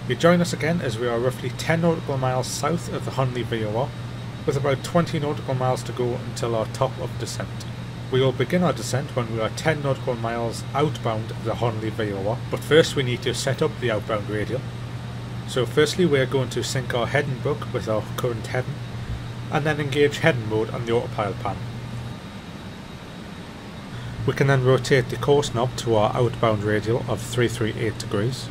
You join us again as we are roughly 10 nautical miles south of the Honley VOR, with about 20 nautical miles to go until our top of descent. We will begin our descent when we are 10 nautical miles outbound of the Honley VOR, but first we need to set up the outbound radio. So firstly we are going to sync our heading book with our current heading, and then engage heading mode on the autopilot panel. We can then rotate the course knob to our outbound radial of 338 degrees.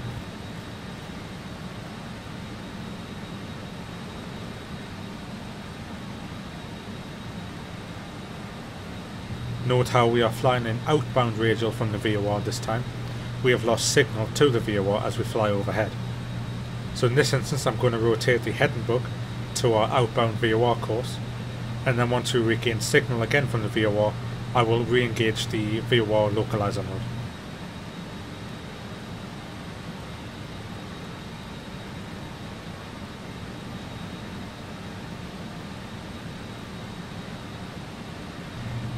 Note how we are flying an outbound radial from the VOR this time. We have lost signal to the VOR as we fly overhead. So in this instance I'm going to rotate the heading book to our outbound VOR course, and then once we regain signal again from the VOR, I will re-engage the VOR localizer mode.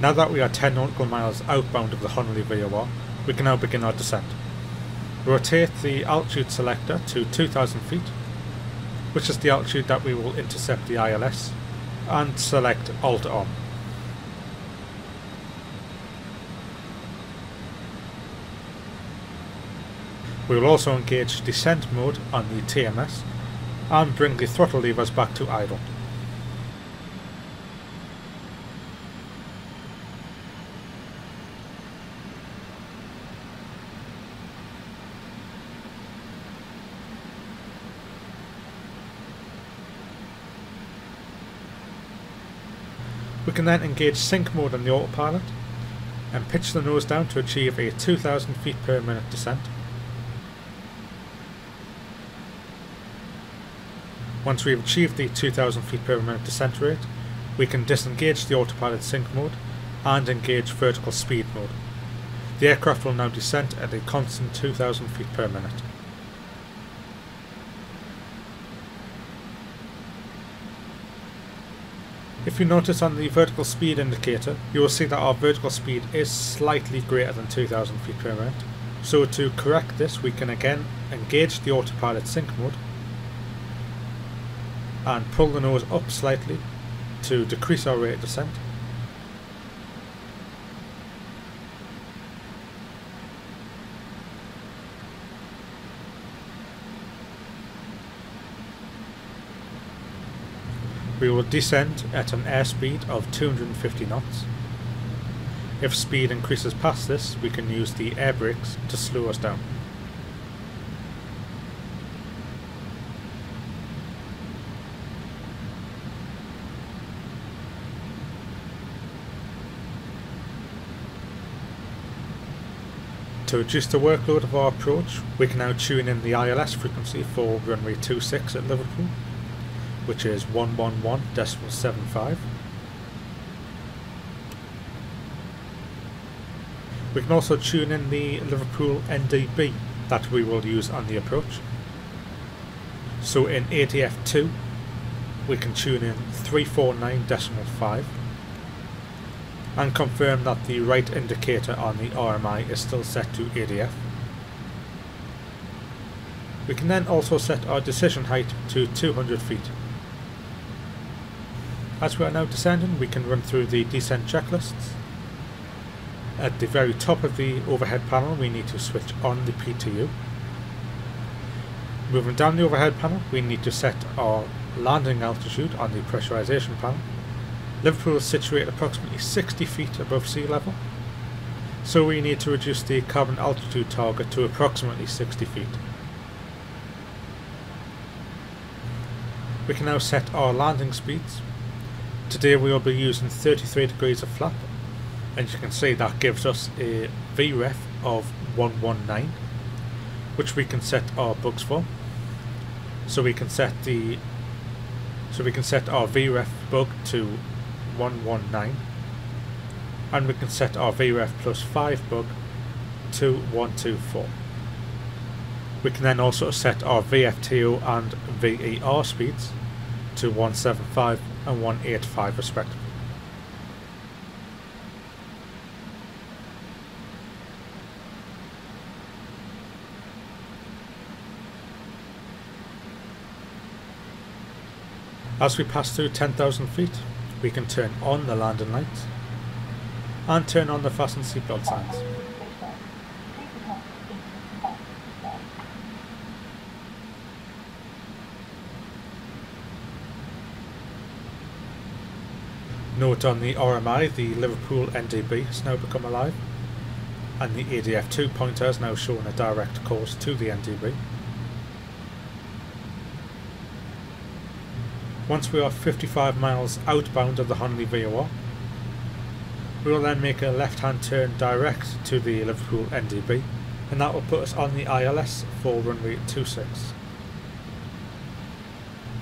Now that we are 10 nautical miles outbound of the Honley VOR, we can now begin our descent. Rotate the altitude selector to 2000 feet, which is the altitude that we will intercept the ILS, and select Alt On. We will also engage descent mode on the TMS and bring the throttle levers back to idle. We can then engage sync mode on the autopilot and pitch the nose down to achieve a 2000 feet per minute descent. Once we have achieved the 2000 feet per minute descent rate, we can disengage the autopilot sync mode and engage vertical speed mode. The aircraft will now descend at a constant 2000 feet per minute. If you notice on the vertical speed indicator, you will see that our vertical speed is slightly greater than 2000 feet per minute. So to correct this, we can again engage the autopilot sync mode and pull the nose up slightly to decrease our rate of descent. We will descend at an airspeed of 250 knots. If speed increases past this, we can use the air brakes to slow us down. To reduce the workload of our approach, we can now tune in the ILS frequency for runway 26 at Liverpool, which is 111.75. We can also tune in the Liverpool NDB that we will use on the approach. So in ADF2 we can tune in 349.5 and confirm that the right indicator on the RMI is still set to ADF. We can then also set our decision height to 200 feet. As we are now descending, we can run through the descent checklists. At the very top of the overhead panel we need to switch on the PTU. Moving down the overhead panel we need to set our landing altitude on the pressurization panel. Liverpool is situated approximately 60 feet above sea level, so we need to reduce the cabin altitude target to approximately 60 feet. We can now set our landing speeds. Today we will be using 33 degrees of flap, and you can see that gives us a VREF of 119, which we can set our bugs for. So we can set our VREF bug to 119, and we can set our VREF plus 5 bug to 124. We can then also set our VFTO and VER speeds to 175 and 185 respectively. As we pass through 10,000 feet, we can turn on the landing lights and turn on the fasten seatbelt signs. Note on the RMI, the Liverpool NDB has now become alive, and the ADF2 pointer is now showing a direct course to the NDB. Once we are 55 miles outbound of the Honley VOR, we will then make a left-hand turn direct to the Liverpool NDB, and that will put us on the ILS for runway 26.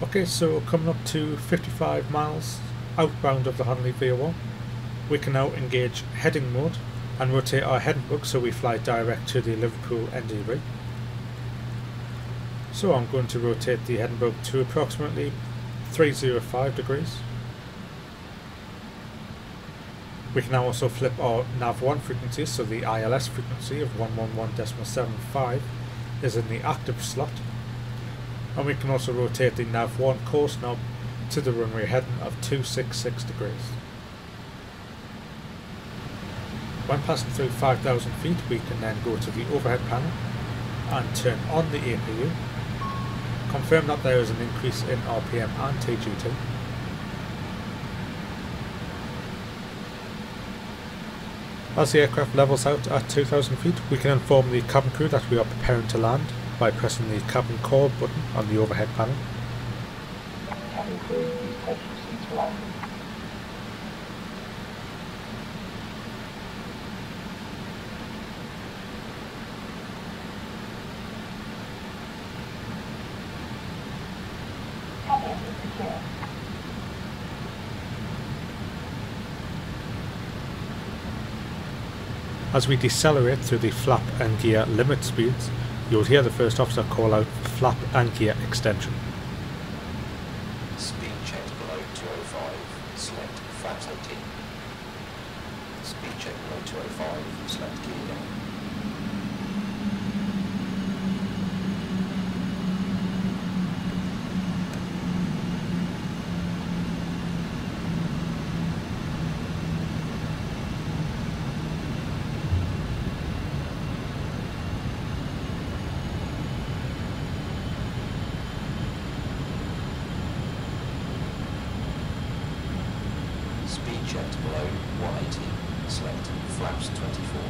Okay, so coming up to 55 miles outbound of the Honley VOR, we can now engage heading mode and rotate our heading book so we fly direct to the Liverpool NDB. So I'm going to rotate the heading book to approximately 305 degrees. We can now also flip our nav1 frequency, so the ILS frequency of 111.75 is in the active slot, and we can also rotate the nav1 course knob to the runway heading of 266 degrees. When passing through 5,000 feet, we can then go to the overhead panel and turn on the APU, confirm that there is an increase in RPM and TGT. As the aircraft levels out at 2,000 feet, we can inform the cabin crew that we are preparing to land by pressing the cabin call button on the overhead panel. Cabin crew, please take your seats for landing. Cabin secure. As we decelerate through the flap and gear limit speeds, you'll hear the first officer call out for flap and gear extension. Speed checked below 205, select flaps 18. Speed check below 205, select gear down. Speed checked below 180, select flaps 24.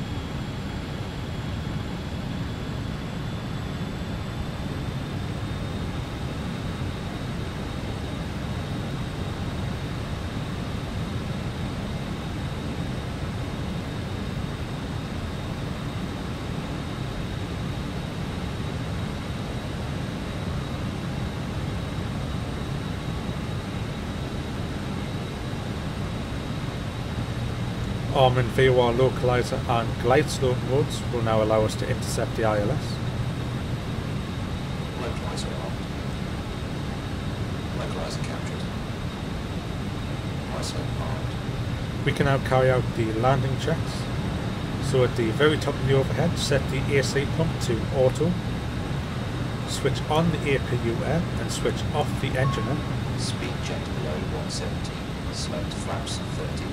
Arm and VOR localizer and glide slope modes will now allow us to intercept the ILS. Localizer armed. Localizer captured. ISO armed. We can now carry out the landing checks. So at the very top of the overhead, set the AC pump to auto, switch on the APU air and switch off the engine air. Speed checked below 170, select flaps 30.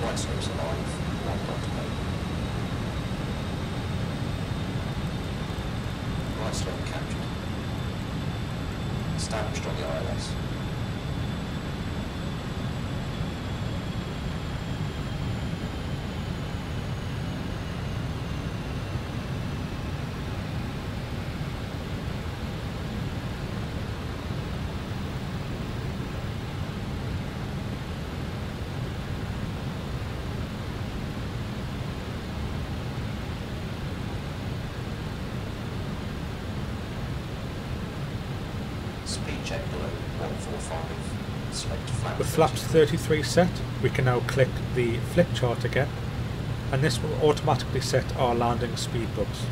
Right slopes alive, 1 dot to go. Right slope captured. Established on the ILS. Speed check below 145, select flaps. With flaps 33 set, we can now click the flip chart again, and this will automatically set our landing speed books.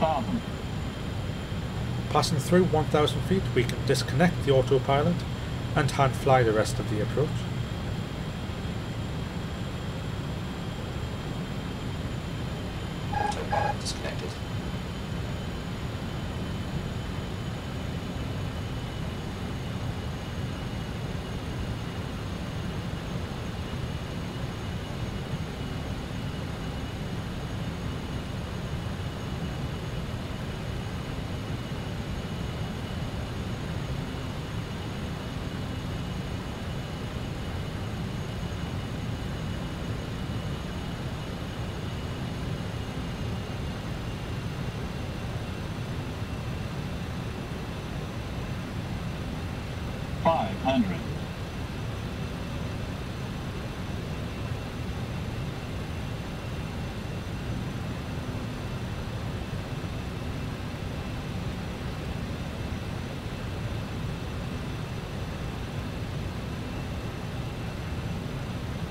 1,000. Passing through 1,000 feet, we can disconnect the autopilot and hand fly the rest of the approach. Autopilot disconnected.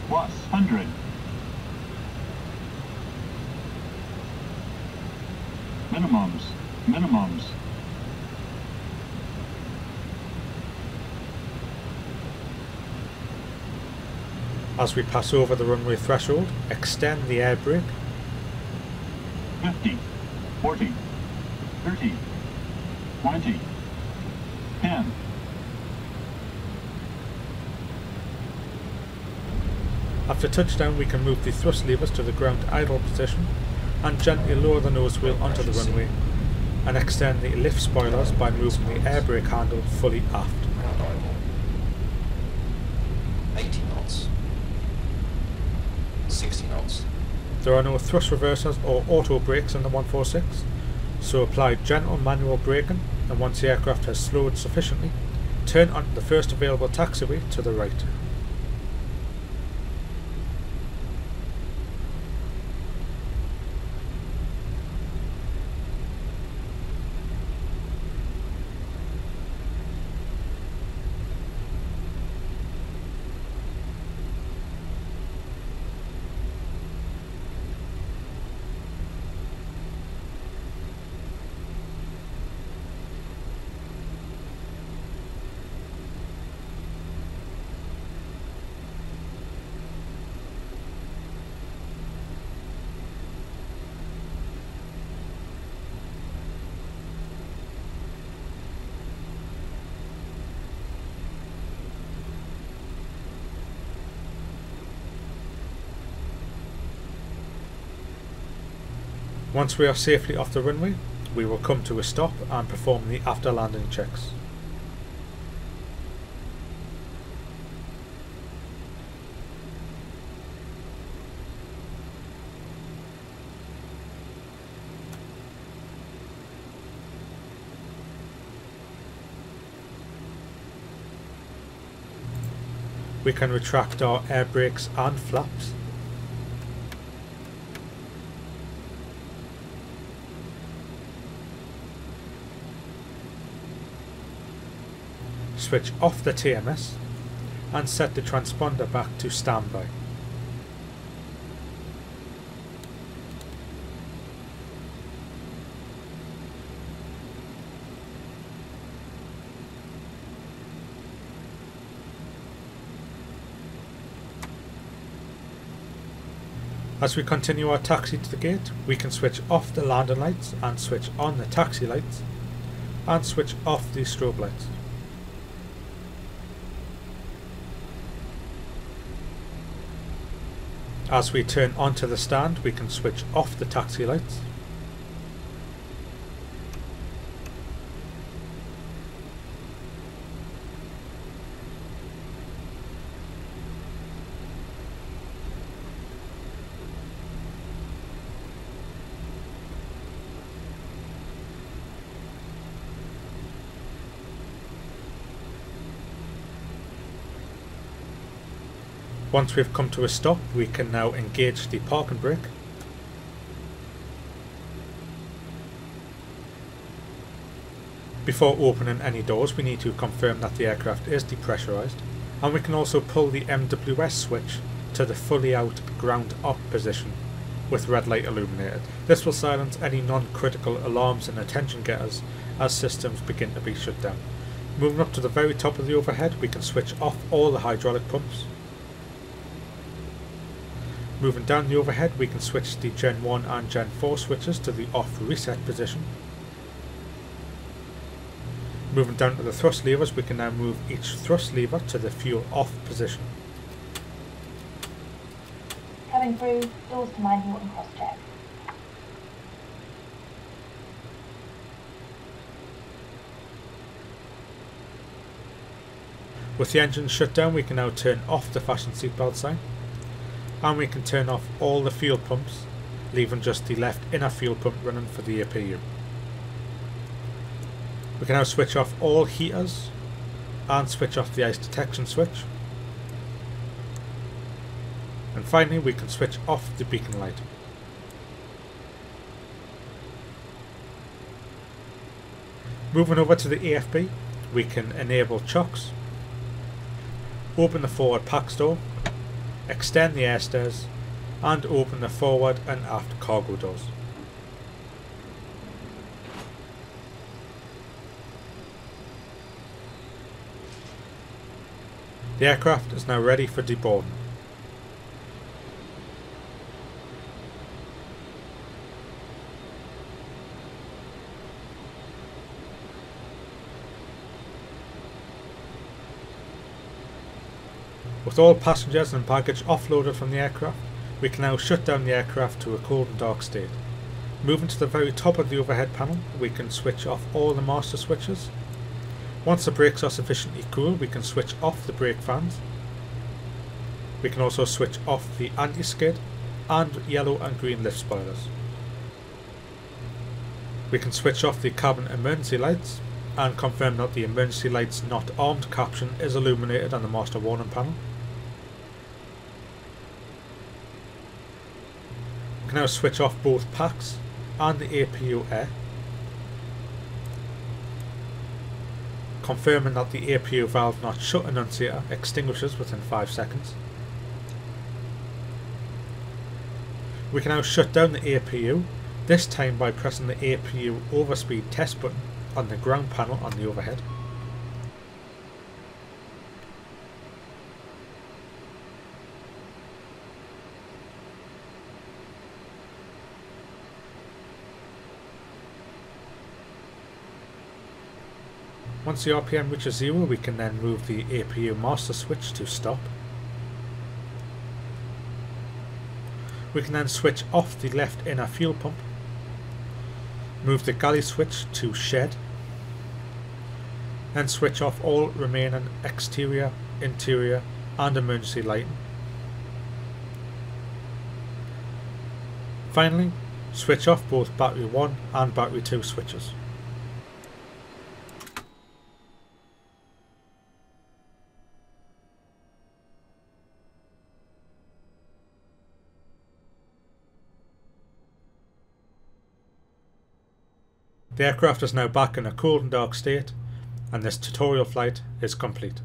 Plus 100. Minimums. As we pass over the runway threshold, extend the air brake. 50, 40, 30, 20, 10. After touchdown, we can move the thrust levers to the ground idle position and gently lower the nose wheel onto the runway and extend the lift spoilers by moving the air brake handle fully aft. Ground idle. 80 knots. 60 knots. There are no thrust reversers or auto brakes in the 146, so apply gentle manual braking, and once the aircraft has slowed sufficiently, turn onto the first available taxiway to the right. Once we are safely off the runway, we will come to a stop and perform the after landing checks. We can retract our air brakes and flaps. Switch off the TMS and set the transponder back to standby. As we continue our taxi to the gate, we can switch off the landing lights and switch on the taxi lights and switch off the strobe lights. As we turn onto the stand, we can switch off the taxi lights. Once we've come to a stop, we can now engage the parking brake. Before opening any doors, we need to confirm that the aircraft is depressurized, and we can also pull the MWS switch to the fully out ground up position with red light illuminated. This will silence any non-critical alarms and attention getters as systems begin to be shut down. Moving up to the very top of the overhead, we can switch off all the hydraulic pumps. Moving down the overhead, we can switch the Gen 1 and Gen 4 switches to the off reset position. Moving down to the thrust levers, we can now move each thrust lever to the fuel off position. Coming through, doors to manual and cross check. With the engine shut down, we can now turn off the fasten seatbelt sign, and we can turn off all the fuel pumps, leaving just the left inner fuel pump running for the APU. We can now switch off all heaters and switch off the ice detection switch. And finally, we can switch off the beacon light. Moving over to the AFB, we can enable chocks, open the forward pax door, extend the air stairs, and open the forward and aft cargo doors. The aircraft is now ready for deboarding. With all passengers and baggage offloaded from the aircraft, we can now shut down the aircraft to a cold and dark state. Moving to the very top of the overhead panel, we can switch off all the master switches. Once the brakes are sufficiently cool, we can switch off the brake fans. We can also switch off the anti-skid and yellow and green lift spoilers. We can switch off the cabin emergency lights and confirm that the emergency lights not armed caption is illuminated on the master warning panel. We can now switch off both PAX and the APU air, confirming that the APU valve not shut annunciator extinguishes within 5 seconds. We can now shut down the APU, this time by pressing the Apu Overspeed Test button on the ground panel on the overhead. Once the RPM reaches 0, we can then move the APU master switch to stop. We can then switch off the left inner fuel pump, move the galley switch to shed, and switch off all remaining exterior, interior and emergency lighting. Finally, switch off both battery 1 and battery 2 switches. The aircraft is now back in a cold and dark state, and this tutorial flight is complete.